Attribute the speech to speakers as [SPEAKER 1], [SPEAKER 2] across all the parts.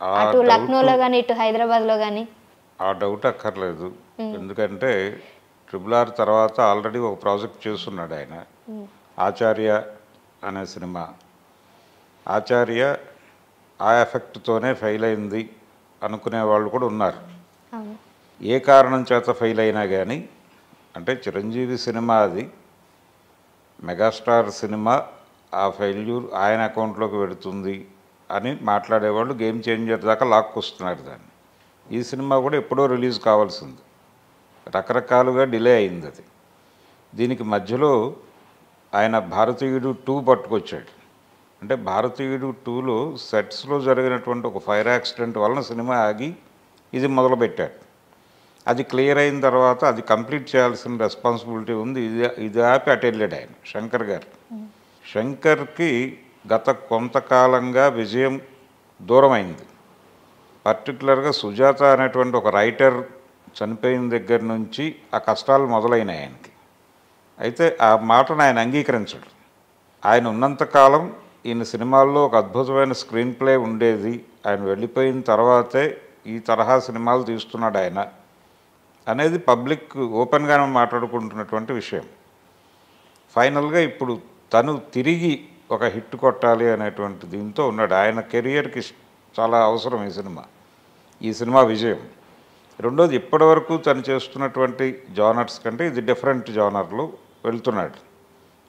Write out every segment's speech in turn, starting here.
[SPEAKER 1] ఆ
[SPEAKER 2] అటు
[SPEAKER 1] డౌట్
[SPEAKER 2] లక్నోలో కానీ ఇటు హైదరాబాద్లో కానీ?
[SPEAKER 1] ఆ డౌట్ అక్కర్లేదు. ఎందుకంటే RRR తర్వాత ఆల్రెడీ ఒక ప్రాజెక్ట్ చేస్తున్నాడు ఆయన, ఆచార్య అనే సినిమా. ఆచార్య ఆ ఎఫెక్ట్తోనే ఫెయిల్ అయింది అనుకునే వాళ్ళు కూడా ఉన్నారు.
[SPEAKER 2] అవును.
[SPEAKER 1] ఏ కారణం చేత ఫెయిల్ అయినా కానీ, అంటే చిరంజీవి సినిమా అది, మెగాస్టార్ సినిమా, ఆ ఫెయిల్యూర్ ఆయన అకౌంట్లోకి పెడుతుంది అని మాట్లాడేవాళ్ళు గేమ్ చేంజర్ దాకా లాక్కొస్తున్నారు దాన్ని. ఈ సినిమా కూడా ఎప్పుడో రిలీజ్ కావాల్సింది, రకరకాలుగా డిలే అయింది అది. దీనికి మధ్యలో ఆయన భారతీయుడు 2 పట్టుకొచ్చాడు. అంటే భారతీయుడు 2లో సెట్స్లో జరిగినటువంటి ఒక ఫైర్ యాక్సిడెంట్ వలన సినిమా ఆగి ఇది మొదలుపెట్టాడు. అది క్లియర్ అయిన తర్వాత అది కంప్లీట్ చేయాల్సిన రెస్పాన్సిబిలిటీ ఉంది. ఇది ఆపి అటు వెళ్ళాడు ఆయన, శంకర్ గారు. శంకర్కి గత కొంతకాలంగా విజయం దూరమైంది. పర్టికులర్గా సుజాత అనేటువంటి ఒక రైటర్ చనిపోయిన దగ్గర నుంచి ఆ కష్టాలు మొదలైనాయి ఆయనకి. అయితే ఆ మాటను ఆయన అంగీకరించడు. ఆయన ఉన్నంతకాలం ఈయన సినిమాల్లో ఒక అద్భుతమైన స్క్రీన్ ప్లే ఉండేది, ఆయన వెళ్ళిపోయిన తర్వాతే ఈ తరహా సినిమాలు తీస్తున్నాడు ఆయన అనేది పబ్లిక్ ఓపెన్గానే మాట్లాడుకుంటున్నటువంటి విషయం. ఫైనల్గా ఇప్పుడు తను తిరిగి ఒక హిట్ కొట్టాలి అనేటువంటి దీంతో ఉన్నాడు. ఆయన కెరియర్కి చాలా అవసరం ఈ సినిమా విజయం. రెండోది, ఇప్పటివరకు తను చేస్తున్నటువంటి జానర్స్ కంటే ఇది డిఫరెంట్ జానర్లో వెళ్తున్నాడు,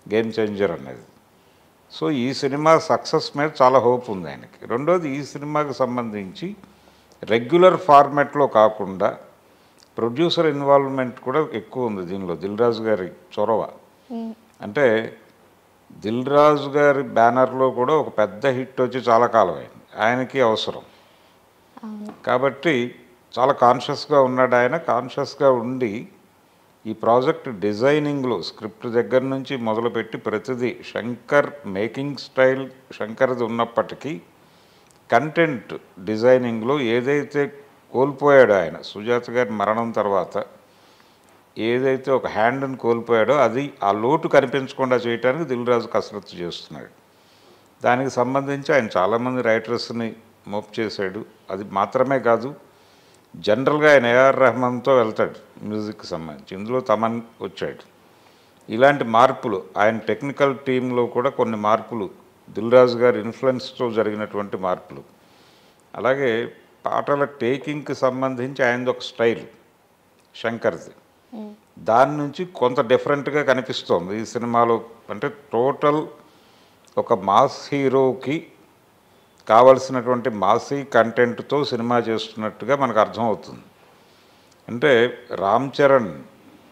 [SPEAKER 1] గేమ్ చేంజర్ అనేది. సో ఈ సినిమా సక్సెస్ మీద చాలా హోప్ ఉంది ఆయనకి. రెండోది, ఈ సినిమాకి సంబంధించి రెగ్యులర్ ఫార్మాట్లో కాకుండా ప్రొడ్యూసర్ ఇన్వాల్వ్మెంట్ కూడా ఎక్కువ ఉంది దీనిలో, దిల్ రాజు గారి చొరవ. అంటే దిల్ రాజు గారి బ్యానర్లో కూడా ఒక పెద్ద హిట్ వచ్చి చాలా కాలం అయింది, ఆయనకి అవసరం. కాబట్టి చాలా కాన్షియస్గా ఉన్నాడు ఆయన. కాన్షియస్గా ఉండి ఈ ప్రాజెక్ట్ డిజైనింగ్లో స్క్రిప్ట్ దగ్గర నుంచి మొదలుపెట్టి ప్రతిదీ శంకర్ మేకింగ్ స్టైల్ శంకర్ది ఉన్నప్పటికీ కంటెంట్ డిజైనింగ్లో ఏదైతే కోల్పోయాడో ఆయన సుజాత గారి మరణం తర్వాత, ఏదైతే ఒక హ్యాండ్ని కోల్పోయాడో అది ఆ లోటు కనిపించకుండా చేయడానికి దిల్ రాజు కసరత్తు చేస్తున్నాడు. దానికి సంబంధించి ఆయన చాలామంది రైటర్స్ని మోప్ చేశాడు. అది మాత్రమే కాదు, జనరల్గా ఆయన ఏఆర్ రెహమాన్తో వెళ్తాడు మ్యూజిక్కి సంబంధించి. ఇందులో తమన్ వచ్చాడు. ఇలాంటి మార్పులు ఆయన టెక్నికల్ టీంలో కూడా కొన్ని మార్పులు, దిల్ రాజు గారి ఇన్ఫ్లుయెన్స్తో జరిగినటువంటి మార్పులు. అలాగే పాటల టేకింగ్కి సంబంధించి ఆయనది ఒక స్టైల్ శంకర్ది, దాని నుంచి కొంత డిఫరెంట్గా కనిపిస్తోంది ఈ సినిమాలో. అంటే టోటల్ ఒక మాస్ హీరోకి కావలసినటువంటి మాసీ కంటెంట్తో సినిమా చేస్తున్నట్టుగా మనకు అర్థమవుతుంది. అంటే రామ్ చరణ్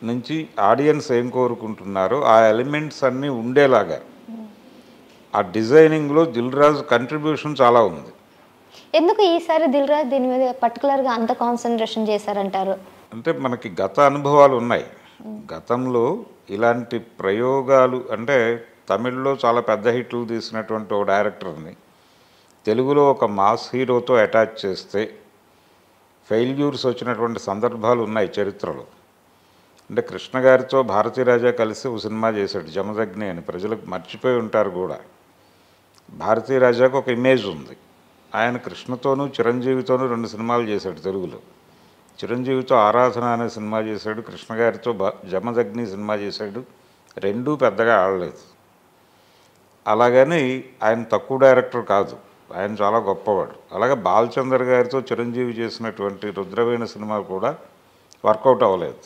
[SPEAKER 1] నుంచి ఆడియన్స్ ఏం కోరుకుంటున్నారో ఆ ఎలిమెంట్స్ అన్నీ ఉండేలాగా ఆ డిజైనింగ్లో దిల్ రాజు కంట్రిబ్యూషన్ చాలా ఉంది.
[SPEAKER 2] ఎందుకు ఈసారి దిల్ రాజు దీని మీద పర్టికులర్గా అంత కాన్సన్ట్రేషన్ చేశారంటారు?
[SPEAKER 1] అంటే మనకి గత అనుభవాలు ఉన్నాయి. గతంలో ఇలాంటి ప్రయోగాలు, అంటే తమిళ్లో చాలా పెద్ద హిట్లు తీసినటువంటి ఒక డైరెక్టర్ని తెలుగులో ఒక మాస్ హీరోతో అటాచ్ చేస్తే ఫెయిల్యూర్స్ వచ్చినటువంటి సందర్భాలు ఉన్నాయి చరిత్రలో. అంటే కృష్ణ గారితో భారతీరాజా కలిసి ఒక సినిమా చేశాడు జమదగ్ని అని, ప్రజలకు మర్చిపోయి ఉంటారు కూడా. భారతీరాజాకు ఒక ఇమేజ్ ఉంది. ఆయన కృష్ణతోనూ చిరంజీవితోనూ 2 సినిమాలు చేశాడు తెలుగులో. చిరంజీవితో ఆరాధన అనే సినిమా చేశాడు, కృష్ణ గారితో జమదగ్ని సినిమా చేశాడు. రెండూ పెద్దగా ఆడలేదు. అలాగని ఆయన తక్కువ డైరెక్టర్ కాదు, ఆయన చాలా గొప్పవాడు. అలాగే బాలచందర్ గారితో చిరంజీవి చేసినటువంటి రుద్రవీణ సినిమా కూడా వర్కౌట్ అవ్వలేదు.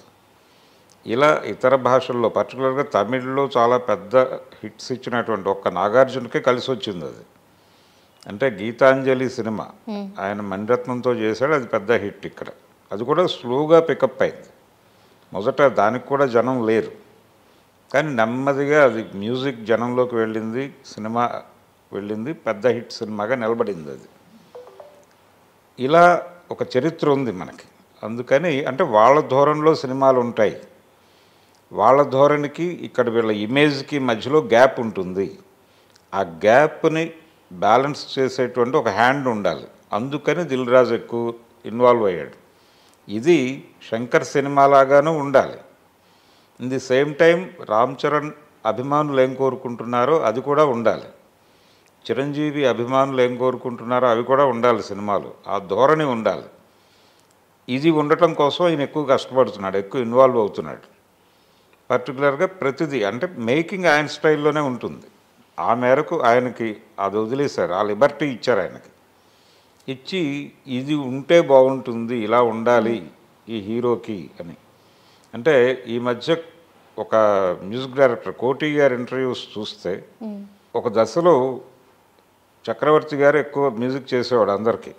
[SPEAKER 1] ఇలా ఇతర భాషల్లో, పర్టికులర్గా తమిళ్లో చాలా పెద్ద హిట్స్ ఇచ్చినటువంటి ఒక్క నాగార్జునకే కలిసి వచ్చింది అది. అంటే గీతాంజలి సినిమా ఆయన మణిరత్నంతో చేశాడు, అది పెద్ద హిట్ ఇక్కడ. అది కూడా స్లోగా పికప్ అయింది. మొదట దానికి కూడా జనం లేరు, కానీ నెమ్మదిగా అది మ్యూజిక్ జనంలోకి వెళ్ళింది, సినిమా వెళ్ళింది, పెద్ద హిట్ సినిమాగా నిలబడింది అది. ఇలా ఒక చరిత్ర ఉంది మనకి. అందుకని అంటే వాళ్ళ ధోరణిలో సినిమాలు ఉంటాయి, వాళ్ళ ధోరణికి ఇక్కడ వీళ్ళ ఇమేజ్కి మధ్యలో గ్యాప్ ఉంటుంది. ఆ గ్యాప్ని బ్యాలెన్స్ చేసేటువంటి ఒక హ్యాండ్ ఉండాలి. అందుకని దిల్ రాజు ఎక్కువ ఇన్వాల్వ్ అయ్యాడు. ఇది శంకర్ సినిమాలాగానూ ఉండాలి. In the same time Ram Charan అభిమానులు ఏం కోరుకుంటున్నారో అది కూడా ఉండాలి. చిరంజీవి అభిమానులు ఏం కోరుకుంటున్నారో అవి కూడా ఉండాలి సినిమాలు, ఆ ధోరణి ఉండాలి. ఇది ఉండటం కోసం ఈయన ఎక్కువ కష్టపడుతున్నాడు, ఎక్కువ ఇన్వాల్వ్ అవుతున్నాడు. పర్టికులర్గా ప్రతిదీ అంటే మేకింగ్ ఆయన స్టైల్లోనే ఉంటుంది. ఆ మేరకు ఆయనకి అది వదిలేశారు, ఆ లిబర్టీ ఇచ్చారు ఆయనకి. ఇచ్చి ఇది ఉంటే బాగుంటుంది, ఇలా ఉండాలి ఈ హీరోకి అని. అంటే ఈ మధ్య ఒక మ్యూజిక్ డైరెక్టర్ కోటి గారి ఇంటర్వ్యూస్ చూస్తే ఒక దశలో చక్రవర్తి గారు ఎక్కువ మ్యూజిక్ చేసేవాడు అందరికీ.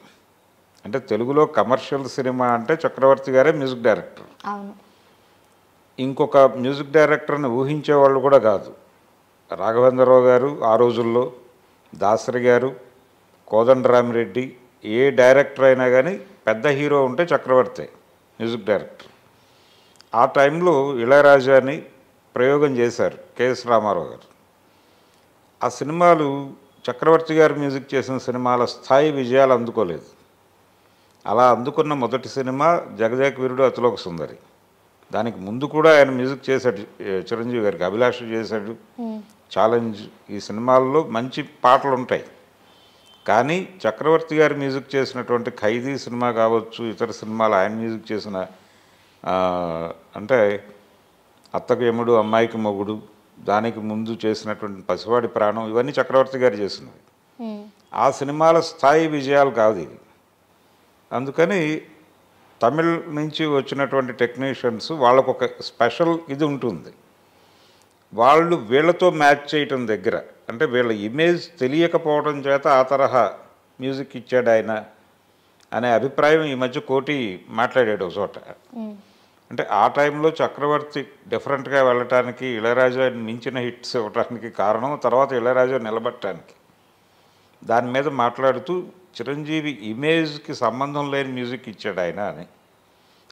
[SPEAKER 1] అంటే తెలుగులో కమర్షియల్ సినిమా అంటే చక్రవర్తి గారే మ్యూజిక్ డైరెక్టర్.
[SPEAKER 2] అవును.
[SPEAKER 1] ఇంకొక మ్యూజిక్ డైరెక్టర్ని ఊహించేవాళ్ళు కూడా కాదు. రాఘవేంద్రరావు గారు ఆ రోజుల్లో, దాసరి గారు, కోదండరామిరెడ్డి, ఏ డైరెక్టర్ అయినా కానీ పెద్ద హీరో ఉంటే చక్రవర్తి మ్యూజిక్ డైరెక్టర్. ఆ టైంలో ఇళయరాజాని ప్రయోగం చేశారు కెఎస్ రామారావు గారు. ఆ సినిమాలు చక్రవర్తి గారు మ్యూజిక్ చేసిన సినిమాల స్థాయి విజయాలు అందుకోలేదు. అలా అందుకున్న మొదటి సినిమా జగదేక వీరుడు అతిలోక సుందరి. దానికి ముందు కూడా ఆయన మ్యూజిక్ చేశాడు, చిరంజీవి గారికి అభిలాష చేశాడు, ఛాలెంజ్. ఈ సినిమాల్లో మంచి పాటలు ఉంటాయి. కానీ చక్రవర్తి గారు మ్యూజిక్ చేసినటువంటి ఖైదీ సినిమా కావచ్చు, ఇతర సినిమాలు ఆయన మ్యూజిక్ చేసిన అంటే అత్తకు యముడు అమ్మాయికి మొగుడు, దానికి ముందు చేసినటువంటి పసివాడి ప్రాణం, ఇవన్నీ చక్రవర్తి గారు చేసినవి. ఆ సినిమాల స్థాయి విజయాలు కాదు ఇవి. అందుకని తమిళ్ నుంచి వచ్చినటువంటి టెక్నీషియన్స్ వాళ్ళకు ఒక స్పెషల్ ఇది ఉంటుంది. వాళ్ళు వీళ్ళతో మ్యాచ్ చేయటం దగ్గర అంటే వీళ్ళ ఇమేజ్ తెలియకపోవడం చేత ఆ తరహా మ్యూజిక్ ఇచ్చాడు ఆయన అనే అభిప్రాయం ఈ మధ్య కోటి మాట్లాడాడు ఒక చోట. అంటే ఆ టైంలో చక్రవర్తి డిఫరెంట్గా వెళ్ళటానికి, ఇళయరాజా మించిన హిట్స్ ఇవ్వటానికి కారణం తర్వాత ఇళయరాజా నిలబట్టడానికి. దాని మీద మాట్లాడుతూ చిరంజీవి ఇమేజ్కి సంబంధం లేని మ్యూజిక్ ఇచ్చాడు ఆయన అని.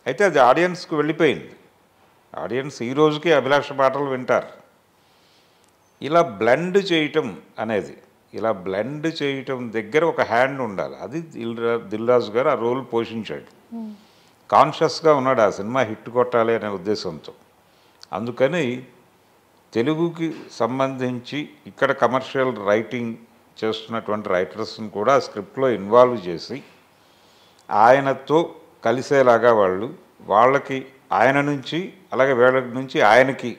[SPEAKER 1] అయితే అది ఆడియన్స్కి వెళ్ళిపోయింది. ఆడియన్స్ ఈ రోజుకి అభిలాష పాటలు వింటారు. ఇలా బ్లెండ్ చేయటం అనేది, ఇలా బ్లెండ్ చేయటం దగ్గర ఒక హ్యాండ్ ఉండాలి. అది దిల్రాజు గారు ఆ రోల్ పోషించాడు. కాన్షియస్గా ఉన్నాడు ఆ సినిమా హిట్ కొట్టాలి అనే ఉద్దేశంతో. అందుకని తెలుగుకి సంబంధించి ఇక్కడ కమర్షియల్ రైటింగ్ చేస్తున్నటువంటి రైటర్స్ని కూడా స్క్రిప్ట్లో ఇన్వాల్వ్ చేసి ఆయనతో కలిసేలాగా వాళ్ళకి ఆయన నుంచి అలాగే వీళ్ళ నుంచి ఆయనకి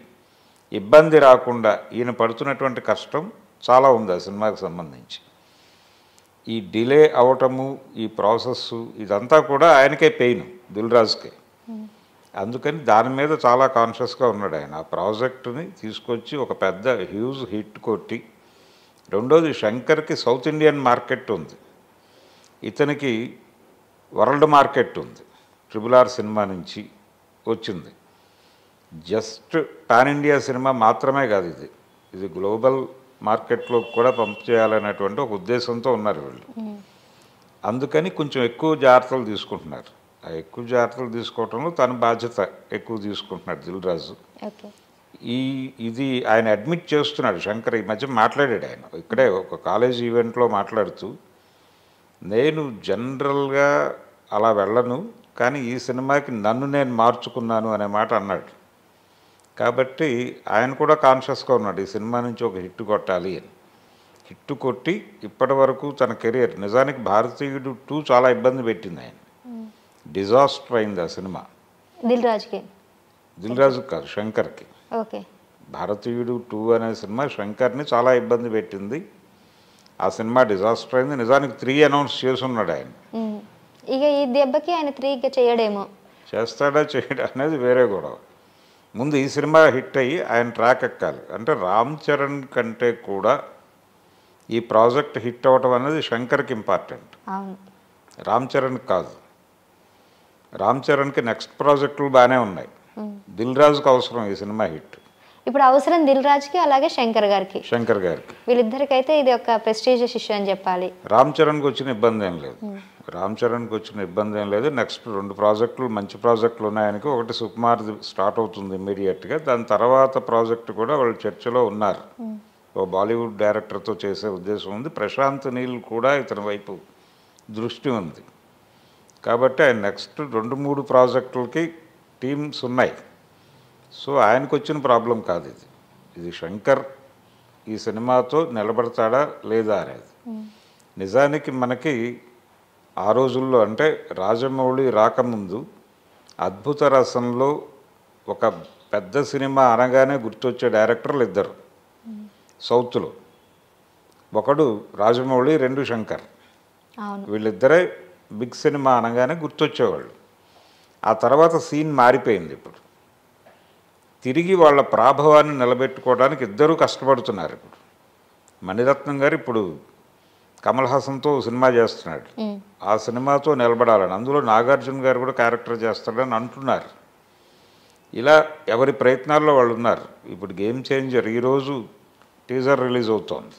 [SPEAKER 1] ఇబ్బంది రాకుండా ఈయన పడుతున్నటువంటి కష్టం చాలా ఉంది ఆ సినిమాకి సంబంధించి. ఈ డిలే అవటము, ఈ ప్రాసెస్సు ఇదంతా కూడా ఆయనకే పెయిన్, దిల్రాజుకే. అందుకని దాని మీద చాలా కాన్షియస్గా ఉన్నాడు ఆయన. ఆ ప్రాజెక్టుని తీసుకొచ్చి ఒక పెద్ద హ్యూజ్ హిట్ కొట్టి, రెండోది శంకర్కి సౌత్ ఇండియన్ మార్కెట్ ఉంది, ఇతనికి వరల్డ్ మార్కెట్ ఉంది. RRR సినిమా నుంచి వచ్చింది. జస్ట్ పాన్ ఇండియా సినిమా మాత్రమే కాదు ఇది, ఇది గ్లోబల్ మార్కెట్లో కూడా పంప్ చేయాలనేటువంటి ఒక ఉద్దేశంతో ఉన్నారు వీళ్ళు. అందుకని కొంచెం ఎక్కువ జాగ్రత్తలు తీసుకుంటున్నారు. ఆ ఎక్కువ జాగ్రత్తలు తీసుకోవటంలో తన బాధ్యత ఎక్కువ తీసుకుంటున్నాడు దిల్రాజు. ఇది ఆయన అడ్మిట్ చేస్తున్నాడు. శంకర్ ఈ మధ్య మాట్లాడాడు ఆయన ఇక్కడే ఒక కాలేజ్ ఈవెంట్లో మాట్లాడుతూ, నేను జనరల్గా అలా వెళ్ళను కానీ ఈ సినిమాకి నన్ను నేను మార్చుకున్నాను అనే మాట అన్నాడు. కాబట్టి ఆయన కూడా కాన్షియస్గా ఉన్నాడు ఈ సినిమా నుంచి ఒక హిట్ కొట్టాలి అని. హిట్ కొట్టి ఇప్పటి వరకు తన కెరీర్, నిజానికి భారతీయుడు 2 చాలా ఇబ్బంది పెట్టింది ఆయన, డిజాస్టర్ అయింది ఆ సినిమా. దిల్రాజు కాదు, శంకర్కి. భారతీయుడు 2 అనే సినిమా శంకర్ని చాలా ఇబ్బంది పెట్టింది. ఆ సినిమా డిజాస్టర్ అయింది. నిజానికి 3 అనౌన్స్ చేసున్నాడు ఆయన.
[SPEAKER 2] ఇక ఈ దెబ్బకి ఆయన 3 చేయడేమో, చేస్తాడా
[SPEAKER 1] చేయడా అనేది వేరే గొడవ. ముందు ఈ సినిమా హిట్ అయ్యి ఆయన ట్రాక్ ఎక్కాలి. అంటే రామ్ చరణ్ కంటే కూడా ఈ ప్రాజెక్ట్ హిట్ అవ్వటం అనేది శంకర్కి ఇంపార్టెంట్, రామ్ చరణ్కి కాదు. రామ్ చరణ్కి నెక్స్ట్ ప్రాజెక్టులు బాగానే ఉన్నాయి, దిల్రాజుకి అవసరం ఈ సినిమా హిట్.
[SPEAKER 2] ఇప్పుడు అవసరం దిల్రాజుకి అలాగే శంకర్ గారికి. వీళ్ళిద్దరికైతే ఇది ఒక ప్రెస్టీజియస్ ఇష్యూ అని చెప్పాలి.
[SPEAKER 1] రామ్ చరణ్కి వచ్చిన ఇబ్బంది ఏం లేదు, నెక్స్ట్ 2 ప్రాజెక్టులు మంచి ప్రాజెక్టులు ఉన్నాయనికి. ఒకటి సుకుమార్ది స్టార్ట్ అవుతుంది ఇమ్మీడియట్గా, దాని తర్వాత ప్రాజెక్టు కూడా వాళ్ళు చర్చలో ఉన్నారు. ఓ బాలీవుడ్ డైరెక్టర్తో చేసే ఉద్దేశం ఉంది. ప్రశాంత్ నీల్ కూడా ఇతని వైపు దృష్టి ఉంది. కాబట్టి ఆయన నెక్స్ట్ 2-3 ప్రాజెక్టులకి టీమ్స్ ఉన్నాయి. సో ఆయనకు వచ్చిన ప్రాబ్లం కాదు ఇది. ఇది శంకర్ ఈ సినిమాతో నిలబడతాడా లేదా అనేది. నిజానికి మనకి ఆ రోజుల్లో అంటే రాజమౌళి రాకముందు అద్భుత రసంలో ఒక పెద్ద సినిమా అనగానే గుర్తొచ్చే డైరెక్టర్లు ఇద్దరు సౌత్లో. ఒకడు రాజమౌళి, రెండు శంకర్. వీళ్ళిద్దరే బిగ్ సినిమా అనగానే గుర్తొచ్చేవాళ్ళు. ఆ తర్వాత సీన్ మారిపోయింది. ఇప్పుడు తిరిగి వాళ్ళ ప్రాభవాన్ని నిలబెట్టుకోవడానికి ఇద్దరూ కష్టపడుతున్నారు. ఇప్పుడు మణిరత్నం గారు ఇప్పుడు కమల్ హాసన్తో సినిమా చేస్తున్నాడు. ఆ సినిమాతో నిలబడాలని, అందులో నాగార్జున గారు కూడా క్యారెక్టర్ చేస్తాడని అంటున్నారు. ఇలా ఎవరి ప్రయత్నాల్లో వాళ్ళు ఉన్నారు. ఇప్పుడు గేమ్ చేంజర్ ఈరోజు టీజర్ రిలీజ్ అవుతోంది.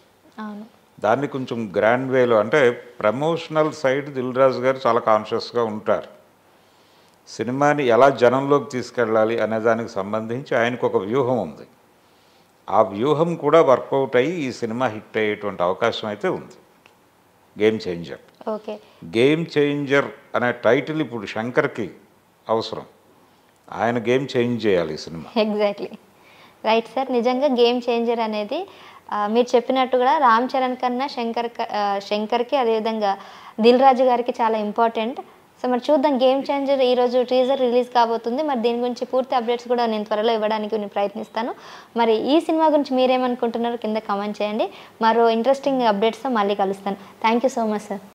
[SPEAKER 1] దాన్ని కొంచెం గ్రాండ్ వేలో అంటే ప్రమోషనల్ సైడ్ దిల్ రాజు గారు చాలా కాన్షియస్గా ఉంటారు. సినిమాని ఎలా జనంలోకి తీసుకెళ్ళాలి అనే దానికి సంబంధించి ఆయనకు ఒక వ్యూహం ఉంది. ఆ వ్యూహం కూడా వర్కౌట్ అయ్యి ఈ సినిమా హిట్ అయ్యేటువంటి అవకాశం అయితే ఉంది. Game changer. గేమ్ చేంజర్ అనే టైటిల్ ఇప్పుడు శంకర్కి అవసరం. ఆయన గేమ్ చేంజ్ చేయాలి ఈ సినిమా.
[SPEAKER 2] Exactly right sir. నిజంగా గేమ్ చేంజర్ అనేది మీరు చెప్పినట్టు కూడా రామ్ చరణ్ కన్నా శంకర్కి అదేవిధంగా దిల్ రాజు గారికి చాలా ఇంపార్టెంట్. సో మరి చూద్దాం, గేమ్ చేంజర్ ఈరోజు టీజర్ రిలీజ్ కాబోతుంది. మరి దీని గురించి పూర్తి అప్డేట్స్ కూడా నేను త్వరలో ఇవ్వడానికి నేను ప్రయత్నిస్తాను. మరి ఈ సినిమా గురించి మీరేమనుకుంటున్నారో కింద కామెంట్ చేయండి. మరో ఇంట్రెస్టింగ్ అప్డేట్స్తో మళ్ళీ కలుస్తాను. Thank you so much sir.